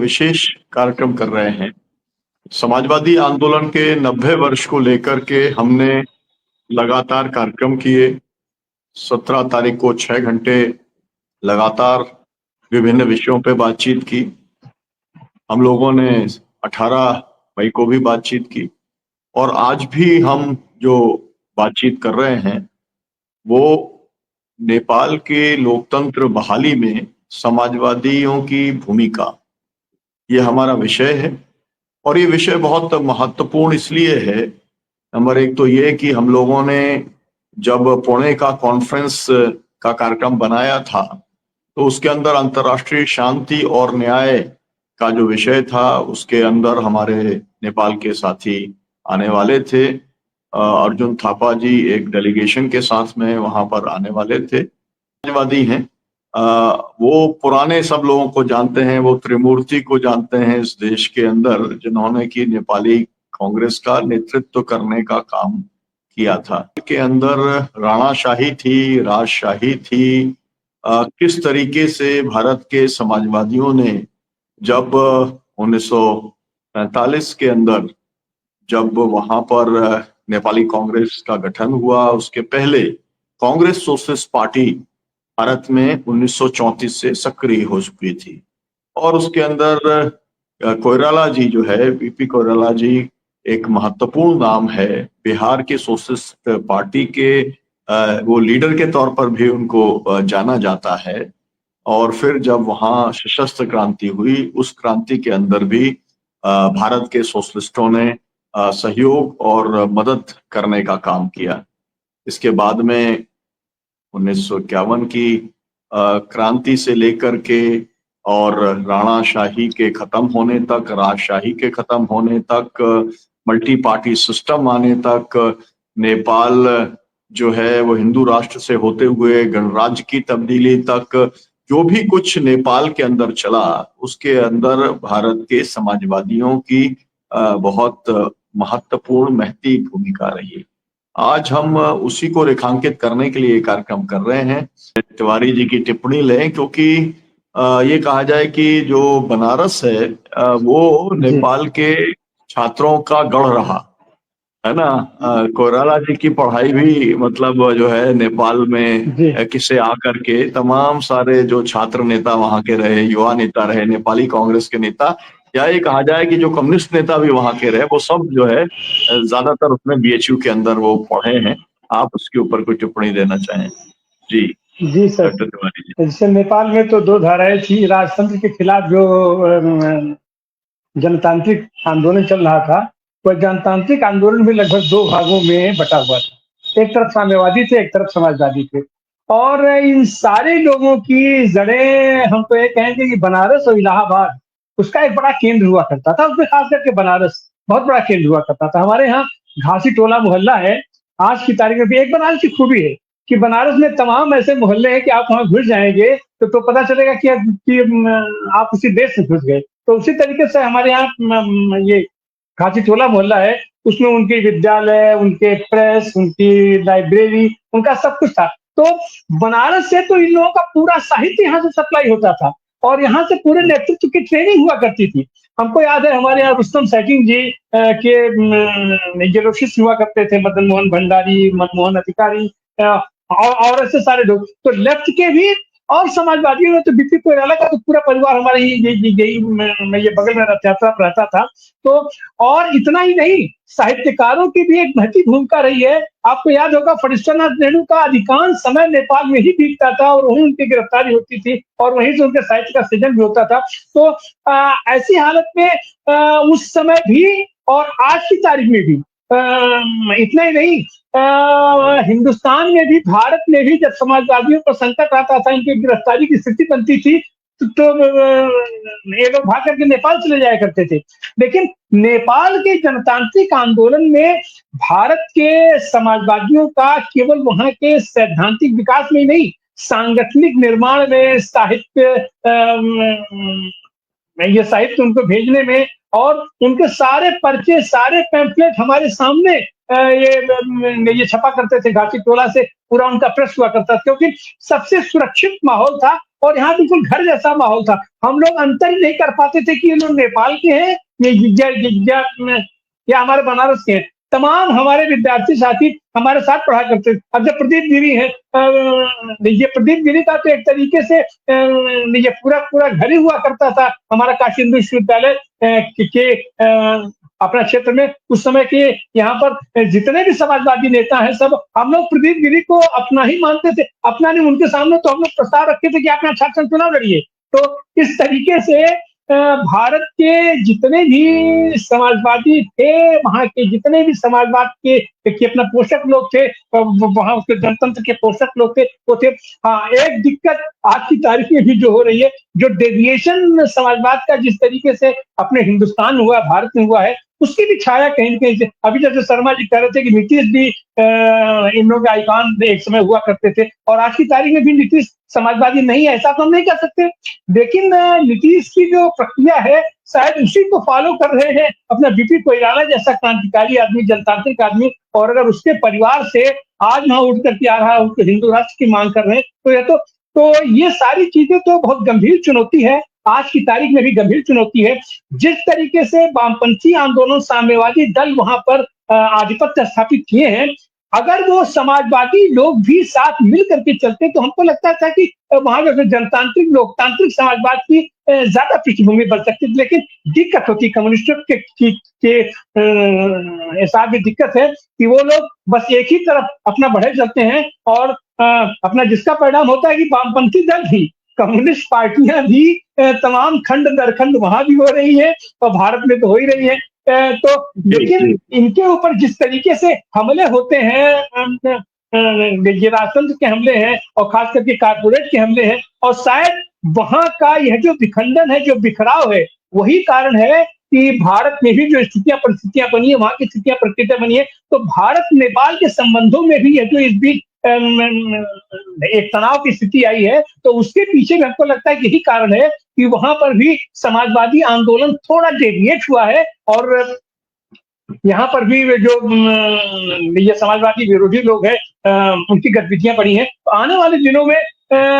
विशेष कार्यक्रम कर रहे हैं। समाजवादी आंदोलन के 90 वर्ष को लेकर के हमने लगातार कार्यक्रम किए। 17 तारीख को 6 घंटे लगातार विभिन्न विषयों पे बातचीत की। हम लोगों ने 18 मई को भी बातचीत की और आज भी हम जो बातचीत कर रहे हैं वो नेपाल के लोकतंत्र बहाली में समाजवादियों की भूमिका, ये हमारा विषय है। और ये विषय बहुत महत्वपूर्ण इसलिए है, नंबर एक तो ये कि हम लोगों ने जब पुणे का कॉन्फ्रेंस का कार्यक्रम बनाया था तो उसके अंदर अंतर्राष्ट्रीय शांति और न्याय का जो विषय था उसके अंदर हमारे नेपाल के साथी आने वाले थे। अर्जुन थापा जी एक डेलीगेशन के साथ में वहां पर आने वाले थे। समाजवादी हैं, वो पुराने सब लोगों को जानते हैं, वो त्रिमूर्ति को जानते हैं इस देश के अंदर जिन्होंने की नेपाली कांग्रेस का नेतृत्व करने का काम किया था। के अंदर राणाशाही थी, राजशाही थी। किस तरीके से भारत के समाजवादियों ने जब 1945 के अंदर जब वहां पर नेपाली कांग्रेस का गठन हुआ, उसके पहले कांग्रेस सोशलिस्ट पार्टी भारत में 1934 से सक्रिय हो चुकी थी और उसके अंदर कोइराला जी जो है, बीपी कोइराला जी एक महत्वपूर्ण नाम है। बिहार के सोशलिस्ट पार्टी के वो लीडर के तौर पर भी उनको जाना जाता है। और फिर जब वहां सशस्त्र क्रांति हुई, उस क्रांति के अंदर भी भारत के सोशलिस्टों ने सहयोग और मदद करने का काम किया। इसके बाद में 1951 की क्रांति से लेकर के और राणाशाही के खत्म होने तक, राजशाही के खत्म होने तक, मल्टी पार्टी सिस्टम आने तक, नेपाल जो है वो हिंदू राष्ट्र से होते हुए गणराज्य की तब्दीली तक, जो भी कुछ नेपाल के अंदर चला उसके अंदर भारत के समाजवादियों की बहुत महत्वपूर्ण महती भूमिका रही। आज हम उसी को रेखांकित करने के लिए कार्यक्रम कर रहे हैं। तिवारी जी की टिप्पणी लें क्योंकि ये कहा जाए कि जो बनारस है वो नेपाल के छात्रों का गढ़ रहा है ना। कोइराला जी की पढ़ाई भी मतलब जो है नेपाल में किसे आकर के तमाम सारे जो छात्र नेता वहां के रहे, युवा नेता रहे, नेपाली कांग्रेस के नेता, या ये कहा जाए कि जो कम्युनिस्ट नेता भी वहां के रहे, वो सब जो है ज्यादातर उसमें बीएचयू के अंदर वो पढ़े हैं। आप उसके ऊपर कोई टिप्पणी देना चाहें? जी सर। डॉक्टर तिवारी जी। जैसे नेपाल में तो दो धाराएं थी। राजतंत्र के खिलाफ जो जनतांत्रिक आंदोलन चल रहा था, वह जनतांत्रिक आंदोलन भी लगभग दो भागों में बटा हुआ था। एक तरफ साम्यवादी थे, एक तरफ समाजवादी थे। और इन सारे लोगों की जड़ें हम तो ये कहेंगे कि बनारस और इलाहाबाद उसका एक बड़ा केंद्र हुआ करता था। उसमें खास करके बनारस बहुत बड़ा केंद्र हुआ करता था। हमारे यहाँ घासी टोला मोहल्ला है, आज की तारीख में भी एक बनारस की खूबी है कि बनारस में तमाम ऐसे मोहल्ले हैं कि आप वहां घुस जाएंगे तो पता चलेगा कि आप उसी देश में घुस गए। तो उसी तरीके से हमारे यहाँ ये घासी टोला मोहल्ला है, उसमें उनके विद्यालय, उनके प्रेस, उनकी लाइब्रेरी, उनका सब कुछ था। तो बनारस से तो इन लोगों का पूरा साहित्य यहाँ से सप्लाई होता था और यहाँ से पूरे नेतृत्व की ट्रेनिंग हुआ करती थी। हमको याद है हमारे यहाँ रुस्तम सैकिंग जी के जो शिष्य हुआ करते थे, मदन मोहन भंडारी, मनमोहन अधिकारी और ऐसे सारे लोग। तो लेफ्ट के भी और समाजवादियों में तो बीपी कोइराला का तो पूरा परिवार हमारे ये बगल में रहता था। तो और इतना ही नहीं, साहित्यकारों की भी एक महती भूमिका रही है। आपको याद होगा फणीश्वरनाथ रेणु का अधिकांश समय नेपाल में ही बीतता था और वहीं उनकी गिरफ्तारी होती थी और वहीं से उनके साहित्य का सृजन भी होता था। तो ऐसी हालत में उस समय भी और आज की तारीख में भी इतना ही नहीं, हिंदुस्तान में भी, भारत में भी जब समाजवादियों पर संकट आता था, इनकी गिरफ्तारी की स्थिति बनती थी तो ये लोग भाग करके नेपाल चले जाया करते थे। लेकिन नेपाल के जनतांत्रिक आंदोलन में भारत के समाजवादियों का केवल वहां के सैद्धांतिक विकास में ही नहीं, सांगठनिक निर्माण में, ये साहित्य उनको भेजने में और उनके सारे पर्चे, सारे पैम्फलेट हमारे सामने ये छपा करते थे घाटी टोला से, पूरा उनका प्रेस हुआ करता था, क्योंकि सबसे सुरक्षित माहौल था और यहाँ बिल्कुल घर जैसा माहौल था। हम लोग अंतर ही नहीं कर पाते थे कि ये लोग नेपाल के हैं, या हमारे बनारस के हैं। तमाम हमारे विद्यार्थी साथी हमारे साथ पढ़ा करते थे। अब जब प्रदीप गिरी है, ये प्रदीप गिरी का तो एक तरीके से ये पूरा पूरा घर ही हुआ करता था हमारा काशी हिंदू विश्वविद्यालय के अपना क्षेत्र में। उस समय के यहाँ पर जितने भी समाजवादी नेता हैं, सब हम लोग प्रदीप गिरी को अपना ही मानते थे। अपना नहीं, उनके सामने तो हम लोग प्रस्ताव रखे थे कि आप यहाँ छात्र चुनाव लड़िए। तो इस तरीके से भारत के जितने भी समाजवादी थे, वहाँ के जितने भी समाजवाद के अपना पोषक लोग थे, वहाँ उसके जनतंत्र के पोषक लोग थे, वो थे। हाँ, एक दिक्कत आज की तारीख में भी जो हो रही है, जो डेविएशन समाजवाद का जिस तरीके से अपने हिंदुस्तान में हुआ, भारत में हुआ है, उसकी भी छाया कहीं न कहीं से। अभी जैसे शर्मा जी कह रहे थे कि नीतीश भी इन लोगों के आइकॉन एक समय हुआ करते थे, और आज की तारीख में भी नीतीश समाजवादी नहीं है, ऐसा तो हम नहीं कह सकते। लेकिन नीतीश की जो प्रक्रिया है, शायद उसी को फॉलो कर रहे हैं अपना बीपी कोइराला जैसा क्रांतिकारी आदमी, जनतांत्रिक आदमी। और अगर उसके परिवार से आज वहां उठ करके आ रहा है, उसको हिंदू राष्ट्र की मांग कर रहे हैं, तो ये सारी चीजें तो बहुत गंभीर चुनौती है, आज की तारीख में भी गंभीर चुनौती है। जिस तरीके से वामपंथी आंदोलन, साम्यवादी दल वहां पर आधिपत्य स्थापित किए हैं, अगर वो समाजवादी लोग भी साथ मिल करके चलते, तो हमको लगता था कि वहां जो जनतांत्रिक लोकतांत्रिक समाजवाद की ज्यादा पृष्ठभूमि बन सकती थी। लेकिन दिक्कत होती कम्युनिस्टों के साथ भी दिक्कत है कि वो लोग बस एक ही तरफ अपना बढ़े चलते हैं, और अपना जिसका परिणाम होता है कि वामपंथी दल भी, कम्युनिस्ट पार्टियां भी तमाम खंड दर खंड वहां भी हो रही है और भारत में तो हो ही रही है। तो लेकिन इनके ऊपर जिस तरीके से हमले होते हैं, ये राजतंत्र के हमले हैं और खास करके कारपोरेट के हमले हैं, और शायद वहां का यह जो विखंडन है, जो बिखराव है, वही कारण है कि भारत में भी जो स्थितियां परिस्थितियां बनी है, वहां की स्थितियां परिस्थितियां बनी है। तो भारत नेपाल के संबंधों में भी यह जो इस बीच एक तनाव की स्थिति आई है, तो उसके पीछे हमको लगता है यही कारण है कि वहां पर भी समाजवादी आंदोलन थोड़ा डेविएट हुआ है, और यहाँ पर भी जो ये समाजवादी विरोधी लोग हैं, उनकी गतिविधियां बढ़ी हैं। तो आने वाले दिनों में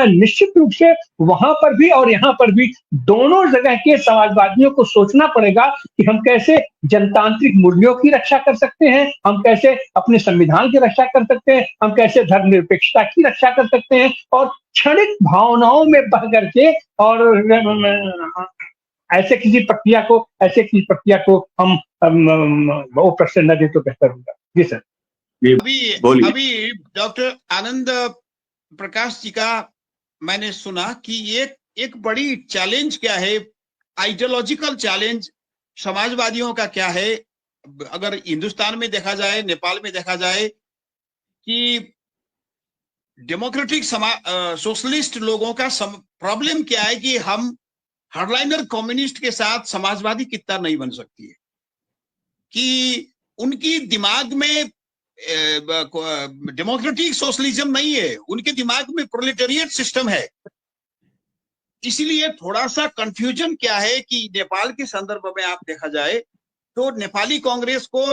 निश्चित रूप से वहां पर भी और यहाँ पर भी दोनों जगह के समाजवादियों को सोचना पड़ेगा कि हम कैसे जनतांत्रिक मूल्यों की रक्षा कर सकते हैं, हम कैसे अपने संविधान की रक्षा कर सकते हैं, हम कैसे धर्मनिरपेक्षता की रक्षा कर सकते हैं, और क्षणिक भावनाओं में बह करके और ऐसे किसी प्रक्रिया को हम वो प्रश्न न दे तो बेहतर होगा। जी सर। अभी डॉक्टर आनंद प्रकाश जी का मैंने सुना कि एक बड़ी चैलेंज क्या है, आइडियोलॉजिकल चैलेंज समाजवादियों का क्या है, अगर हिंदुस्तान में देखा जाए, नेपाल में देखा जाए, कि डेमोक्रेटिक सोशलिस्ट लोगों का प्रॉब्लम क्या है कि हम हार्डलाइनर कम्युनिस्ट के साथ समाजवादी कितना नहीं बन सकती है, कि उनकी दिमाग में डेमोक्रेटिक सोशलिज्म नहीं है, उनके दिमाग में प्रोलेटेरिएट सिस्टम है। इसलिए थोड़ा सा कंफ्यूजन क्या है कि नेपाल के संदर्भ में आप देखा जाए तो नेपाली कांग्रेस को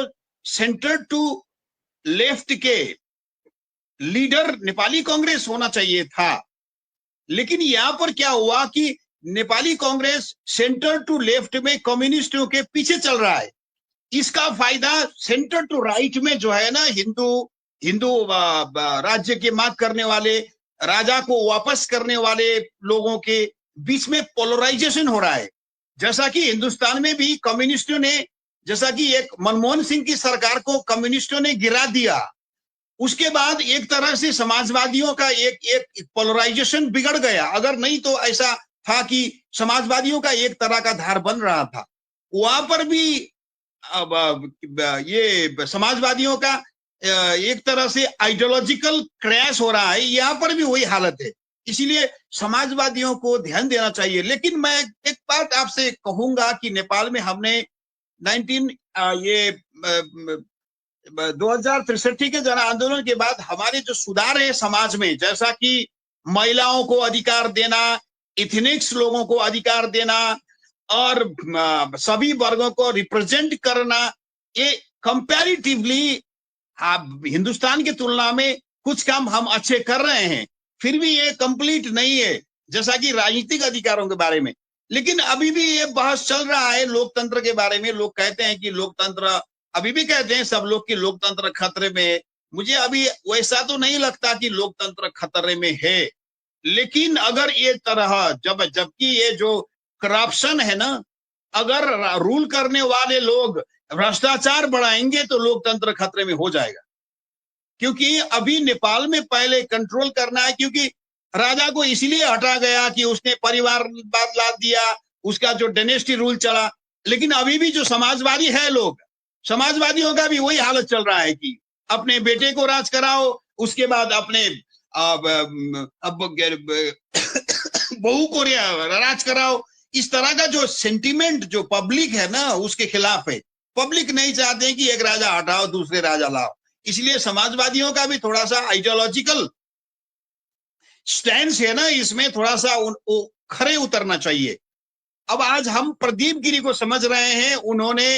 सेंटर टू लेफ्ट के लीडर नेपाली कांग्रेस होना चाहिए था, लेकिन यहां पर क्या हुआ कि Nepali Congress centre to left में कम्युनिस्टों के पीछे चल रहा है। इसका फायदा सेंटर टू राइट में जो है ना, हिंदू राज्य की मांग करने वाले, राजा को वापस करने वाले लोगों के बीच में पोलराइजेशन हो रहा है। जैसा कि हिंदुस्तान में भी कम्युनिस्टों ने, जैसा कि एक मनमोहन सिंह की सरकार को कम्युनिस्टों ने गिरा दिया, उसके बाद एक तरह से समाजवादियों का एक पोलराइजेशन बिगड़ गया। अगर नहीं तो ऐसा था कि समाजवादियों का एक तरह का धार बन रहा था, वहां पर भी ये समाजवादियों का एक तरह से आइडियोलॉजिकल क्रैश हो रहा है, यहाँ पर भी वही हालत है। इसीलिए समाजवादियों को ध्यान देना चाहिए। लेकिन मैं एक बात आपसे कहूंगा कि नेपाल में हमने 2063 के जन आंदोलन के बाद हमारे जो सुधार है समाज में, जैसा कि महिलाओं को अधिकार देना, इथनिक्स लोगों को अधिकार देना और सभी वर्गों को रिप्रेजेंट करना, ये कंपैरेटिवली आप हिंदुस्तान की तुलना में कुछ काम हम अच्छे कर रहे हैं, फिर भी ये कंप्लीट नहीं है, जैसा कि राजनीतिक अधिकारों के बारे में। लेकिन अभी भी ये बहस चल रहा है लोकतंत्र के बारे में। लोग कहते हैं कि लोकतंत्र, अभी भी कहते हैं सब लोग कि लोकतंत्र खतरे में है। मुझे अभी वैसा तो नहीं लगता कि लोकतंत्र खतरे में है, लेकिन अगर ये तरह जबकि ये जो करप्शन है ना, अगर रूल करने वाले लोग भ्रष्टाचार बढ़ाएंगे तो लोकतंत्र खतरे में हो जाएगा। क्योंकि अभी नेपाल में पहले कंट्रोल करना है, क्योंकि राजा को इसलिए हटा गया कि उसने परिवारवाद ला दिया, उसका जो डायनेस्टी रूल चला। लेकिन अभी भी जो समाजवादी है लोग, समाजवादियों का भी वही हालत चल रहा है कि अपने बेटे को राज कराओ, उसके बाद अपने बहू को राज कराओ। इस तरह का जो सेंटिमेंट जो पब्लिक है ना, उसके खिलाफ है। पब्लिक नहीं चाहते हैं कि एक राजा हटाओ दूसरे राजा लाओ। इसलिए समाजवादियों का भी थोड़ा सा आइडियोलॉजिकल स्टैंड है ना, इसमें थोड़ा सा खरे उतरना चाहिए। अब आज हम प्रदीप गिरी को समझ रहे हैं, उन्होंने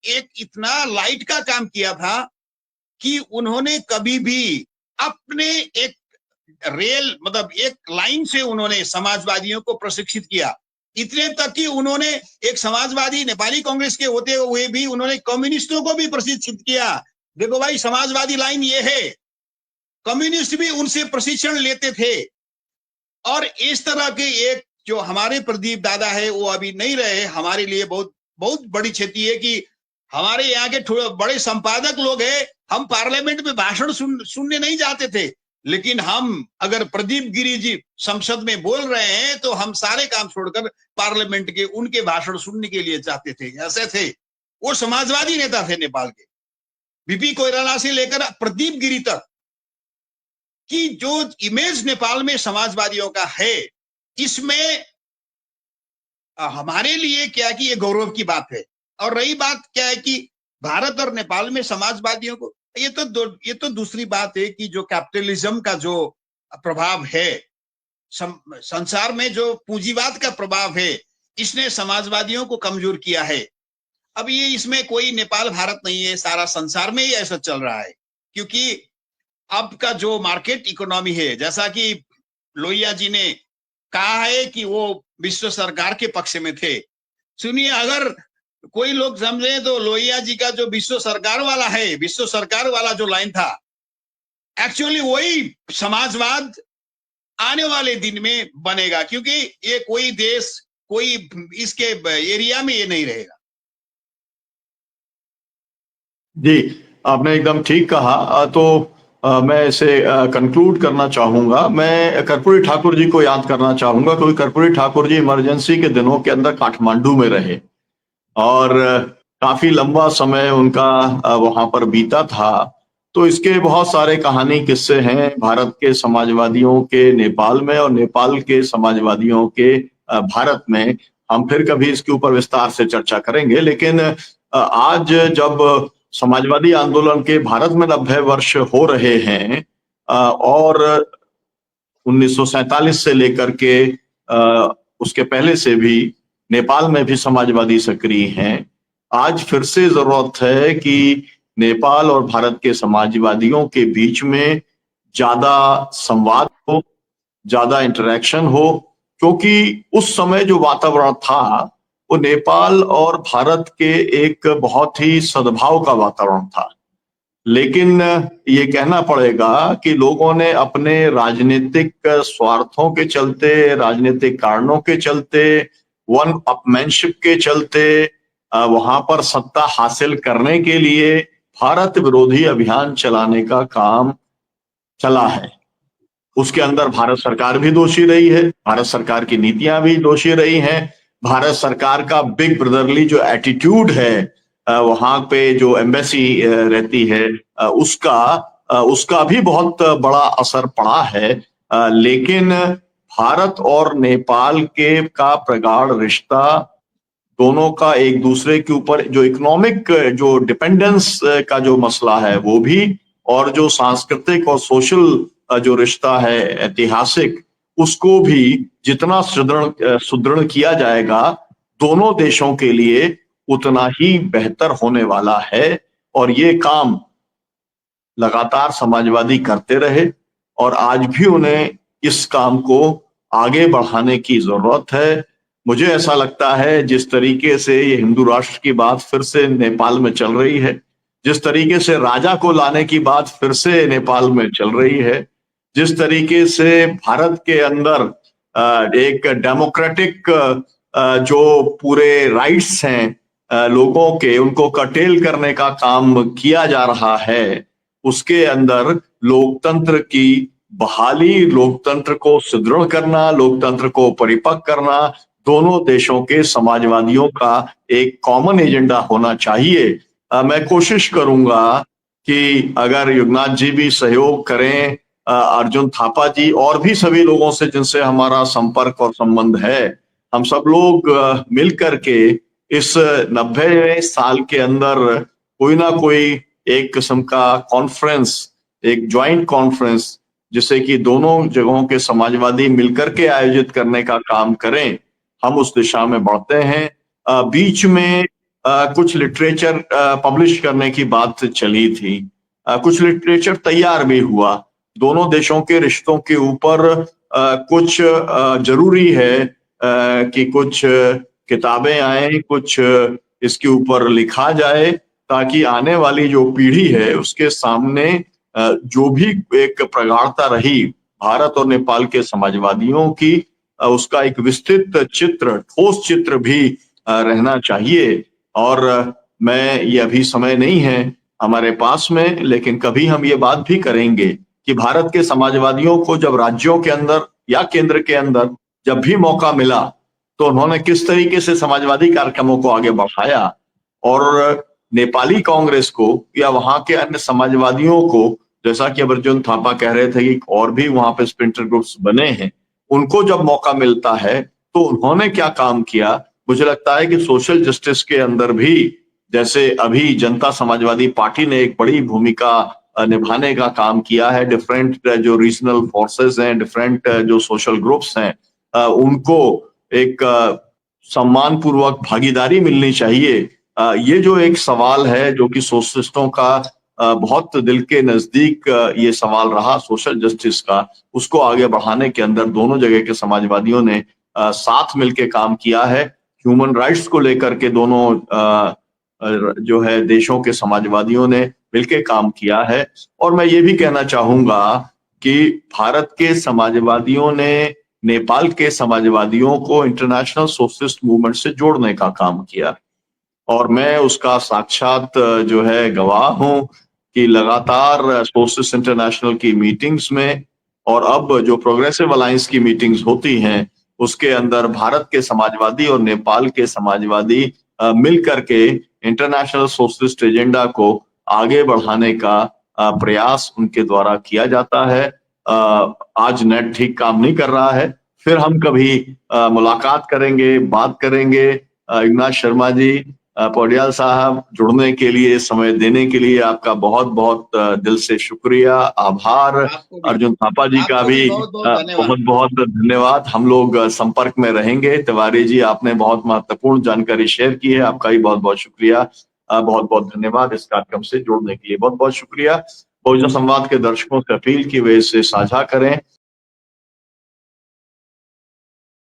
एक इतना लाइट का काम किया था कि उन्होंने कभी भी अपने एक रेल मतलब एक लाइन से उन्होंने समाजवादियों को प्रशिक्षित किया। इतने तक कि उन्होंने एक समाजवादी नेपाली कांग्रेस के होते हुए भी उन्होंने कम्युनिस्टों को भी प्रशिक्षित किया। देखो भाई, समाजवादी लाइन ये है। कम्युनिस्ट भी उनसे प्रशिक्षण लेते थे। और इस तरह के एक जो हमारे प्रदीप दादा है वो अभी नहीं रहे। हमारे लिए बहुत बहुत बड़ी क्षति है कि हमारे यहाँ के थोड़े बड़े संपादक लोग हैं, हम पार्लियामेंट में भाषण सुनने नहीं जाते थे, लेकिन हम अगर प्रदीप गिरी जी संसद में बोल रहे हैं तो हम सारे काम छोड़कर पार्लियामेंट के उनके भाषण सुनने के लिए जाते थे। ऐसे थे वो, समाजवादी नेता थे नेपाल के, बीपी कोइराला से लेकर प्रदीप गिरी तक की जो इमेज नेपाल में समाजवादियों का है, इसमें हमारे लिए क्या कि ये गौरव की बात है। और रही बात क्या है कि भारत और नेपाल में समाजवादियों को, ये तो दूसरी बात है कि जो कैपिटलिज्म का जो प्रभाव है, संसार में जो पूंजीवाद का प्रभाव है, इसने समाजवादियों को कमजोर किया है। अब ये इसमें कोई नेपाल भारत नहीं है, सारा संसार में ही ऐसा चल रहा है। क्योंकि अब का जो मार्केट इकोनॉमी है, जैसा कि लोहिया जी ने कहा है कि वो विश्व सरकार के पक्ष में थे। सुनिए, अगर कोई लोग समझे तो लोहिया जी का जो विश्व सरकार वाला है, विश्व सरकार वाला जो लाइन था, एक्चुअली वही समाजवाद आने वाले दिन में बनेगा। क्योंकि ये कोई देश, कोई इसके एरिया में ये नहीं रहेगा। जी, आपने एकदम ठीक कहा। तो मैं इसे कंक्लूड करना चाहूंगा। मैं कर्पूरी ठाकुर जी को याद करना चाहूंगा, क्योंकि कर्पूरी ठाकुर जी इमरजेंसी के दिनों के अंदर काठमांडू में रहे और काफी लंबा समय उनका वहां पर बीता था। तो इसके बहुत सारे कहानी किस्से हैं भारत के समाजवादियों के नेपाल में और नेपाल के समाजवादियों के भारत में। हम फिर कभी इसके ऊपर विस्तार से चर्चा करेंगे। लेकिन आज जब समाजवादी आंदोलन के भारत में 90 वर्ष हो रहे हैं और 1947 से लेकर के उसके पहले से भी नेपाल में भी समाजवादी सक्रिय हैं, आज फिर से जरूरत है कि नेपाल और भारत के समाजवादियों के बीच में ज्यादा संवाद हो, ज्यादा इंटरेक्शन हो। क्योंकि उस समय जो वातावरण था वो नेपाल और भारत के एक बहुत ही सद्भाव का वातावरण था। लेकिन ये कहना पड़ेगा कि लोगों ने अपने राजनीतिक स्वार्थों के चलते, राजनीतिक कारणों के चलते, वन अपमैनशिप के चलते, वहां पर सत्ता हासिल करने के लिए भारत विरोधी अभियान चलाने का काम चला है। उसके अंदर भारत सरकार भी दोषी रही है, भारत सरकार की नीतियां भी दोषी रही हैं। भारत सरकार का बिग ब्रदरली जो एटीट्यूड है, वहां पे जो एम्बेसी रहती है, उसका भी बहुत बड़ा असर पड़ा है। लेकिन भारत और नेपाल के का प्रगाढ़ रिश्ता, दोनों का एक दूसरे के ऊपर जो इकोनॉमिक जो डिपेंडेंस का जो मसला है वो भी, और जो सांस्कृतिक और सोशल जो रिश्ता है ऐतिहासिक, उसको भी जितना सुदृढ़ किया जाएगा दोनों देशों के लिए उतना ही बेहतर होने वाला है। और ये काम लगातार समाजवादी करते रहे और आज भी उन्हें इस काम को आगे बढ़ाने की जरूरत है। मुझे ऐसा लगता है जिस तरीके से ये हिंदू राष्ट्र की बात फिर से नेपाल में चल रही है, जिस तरीके से राजा को लाने की बात फिर से नेपाल में चल रही है, जिस तरीके से भारत के अंदर एक डेमोक्रेटिक जो पूरे राइट्स हैं लोगों के, उनको कर्टेल करने का काम किया जा रहा है, उसके अंदर लोकतंत्र की बहाली, लोकतंत्र को सुदृढ़ करना, लोकतंत्र को परिपक्व करना दोनों देशों के समाजवादियों का एक कॉमन एजेंडा होना चाहिए। मैं कोशिश करूंगा कि अगर युगनाथ जी भी सहयोग करें, अर्जुन थापा जी और भी सभी लोगों से जिनसे हमारा संपर्क और संबंध है, हम सब लोग मिल करके इस 90वें साल के अंदर कोई ना कोई एक किस्म का कॉन्फ्रेंस, एक ज्वाइंट कॉन्फ्रेंस जिसे कि दोनों जगहों के समाजवादी मिलकर के आयोजित करने का काम करें, हम उस दिशा में बढ़ते हैं। बीच में कुछ लिटरेचर पब्लिश करने की बात चली थी, कुछ लिटरेचर तैयार भी हुआ। दोनों देशों के रिश्तों के ऊपर कुछ जरूरी है कि कुछ किताबें आए, कुछ इसके ऊपर लिखा जाए, ताकि आने वाली जो पीढ़ी है उसके सामने जो भी एक प्रगाढ़ता रही भारत और नेपाल के समाजवादियों की, उसका एक विस्तृत चित्र, ठोस चित्र भी रहना चाहिए। और मैं ये अभी समय नहीं है हमारे पास में, लेकिन कभी हम ये बात भी करेंगे कि भारत के समाजवादियों को जब राज्यों के अंदर या केंद्र के अंदर जब भी मौका मिला तो उन्होंने किस तरीके से समाजवादी कार्यक्रमों को आगे बढ़ाया, और नेपाली कांग्रेस को या वहां के अन्य समाजवादियों को, जैसा कि अर्जुन थापा कह रहे थे कि और भी वहां पे स्प्लिंटर ग्रुप्स बने हैं, उनको जब मौका मिलता है तो उन्होंने क्या काम किया। मुझे लगता है कि सोशल जस्टिस के अंदर भी, जैसे अभी जनता समाजवादी पार्टी ने एक बड़ी भूमिका निभाने का काम किया है, डिफरेंट जो रीजनल फोर्सेस हैं, डिफरेंट जो सोशल ग्रुप्स हैं, उनको एक सम्मान पूर्वक भागीदारी मिलनी चाहिए। ये जो एक सवाल है जो कि सोशलिस्टों का बहुत दिल के नजदीक ये सवाल रहा सोशल जस्टिस का, उसको आगे बढ़ाने के अंदर दोनों जगह के समाजवादियों ने साथ मिलके काम किया है। ह्यूमन राइट्स को लेकर के दोनों जो है देशों के समाजवादियों ने मिलके काम किया है। और मैं ये भी कहना चाहूंगा कि भारत के समाजवादियों ने नेपाल के समाजवादियों को इंटरनेशनल सोशलिस्ट मूवमेंट से जोड़ने का काम किया, और मैं उसका साक्षात जो है गवाह हूं कि लगातार सोशलिस्ट इंटरनेशनल की मीटिंग्स में और अब जो प्रोग्रेसिव अलायंस की मीटिंग्स होती हैं उसके अंदर भारत के समाजवादी और नेपाल के समाजवादी मिल करके इंटरनेशनल सोशलिस्ट एजेंडा को आगे बढ़ाने का प्रयास उनके द्वारा किया जाता है। आज नेट ठीक काम नहीं कर रहा है, फिर हम कभी मुलाकात करेंगे, बात करेंगे। युगनाथ शर्मा जी, पौडियाल साहब, जुड़ने के लिए, समय देने के लिए आपका बहुत बहुत दिल से शुक्रिया, आभार। अर्जुन थापा जी का भी बहुत बहुत धन्यवाद। हम लोग संपर्क में रहेंगे। तिवारी जी, आपने बहुत महत्वपूर्ण जानकारी शेयर की है, आपका भी बहुत बहुत शुक्रिया, बहुत बहुत धन्यवाद। इस कार्यक्रम से जुड़ने के लिए बहुत बहुत शुक्रिया। बहुजन संवाद के दर्शकों से अपील की वे इसे साझा करें।